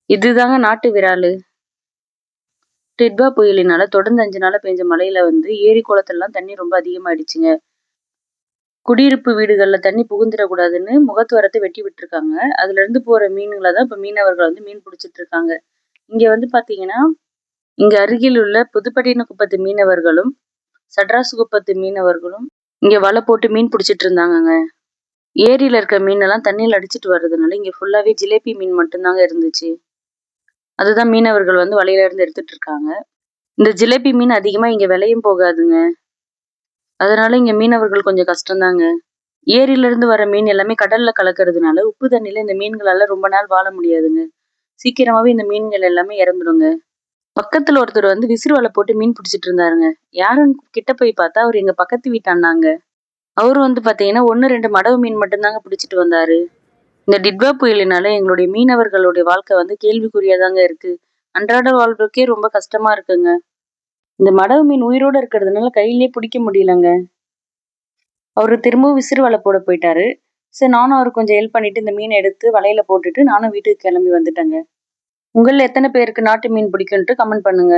இதுதாங்க நாட்டு விராலு. டிட்வா புயலினால தொடர்ந்து 5 நாளா பெஞ்ச மழையில ஏரி குளத்துலலாம் தண்ணி ரொம்ப அதிகமாயிடுச்சுங்க. குடியிருப்பு வீடுகள்ல தண்ணி புகுந்துடக்கூடாதுன்னு முகத்துவாரத்த வெட்டி விட்டுருக்காங்க. அதுலருந்து போற மீனுங்கள தான் இப்ப மீனவர்கள் மீன் புடிச்சிட்டு இருக்காங்க. இங்க பாத்தீங்கன்னா, இங்க அருகில் உள்ள புதுப்பட்டினக்குப்பத்து மீனவர்களும், சட்ராசுகுப்பத்து மீனவர்களும் இங்க வலை போட்டு மீன் புடிச்சிட்டு இருந்தாங்கங்க. ஏரியில இருக்க மீனெல்லாம் தண்ணியில அடிச்சிட்டு வர்றதுனால இங்க ஃபுல்லாவே ஜிலேபி மீன் மட்டும் தாங்க இருந்துச்சு. அதுதான் மீனவர்கள் வலையில இருந்து எடுத்துட்டு இருக்காங்க. இந்த ஜிலேபி மீன் அதிகமா இங்க விலையும் போகாதுங்க. அதனால இங்க மீனவர்கள் கொஞ்சம் கஷ்டம்தாங்க. ஏரியில இருந்து வர மீன் எல்லாமே கடல்ல கலக்கறதுனால உப்பு தண்ணியில இந்த மீன்களால ரொம்ப நாள் வாழ முடியாதுங்க. சீக்கிரமாவே இந்த மீன்கள் எல்லாமே இறந்துடுங்க. பக்கத்துல ஒருத்தர் விசிறு வலை போட்டு மீன் பிடிச்சிட்டு இருந்தாருங்க. யாருன்னு கிட்ட போய் பார்த்தா அவர் எங்க பக்கத்து வீட்டு அண்ணாங்க. அவரு பாத்தீங்கன்னா 1, 2 மடவு மீன் மட்டும்தாங்க பிடிச்சிட்டு வந்தாரு. இந்த டிட்வா புயலினால எங்களுடைய மீனவர்களுடைய வாழ்க்கை கேள்விக்குறியாதாங்க இருக்கு. அன்றாட வாழ்வுக்கே ரொம்ப கஷ்டமா இருக்குங்க. இந்த மடவு மீன் உயிரோட இருக்கிறதுனால கையிலேயே பிடிக்க முடியலங்க. அவரு திரும்பவும் விசிறு வலை போட போயிட்டாரு. சரி, நானும் அவருக்கு கொஞ்சம் ஹெல்ப் பண்ணிட்டு இந்த மீனை எடுத்து வலையில போட்டுட்டு நானும் வீட்டுக்கு கிளம்பி வந்துட்டேங்க. உங்கள எத்தனை பேருக்கு நாட்டு மீன் பிடிக்கும்ட்டு கமெண்ட் பண்ணுங்க.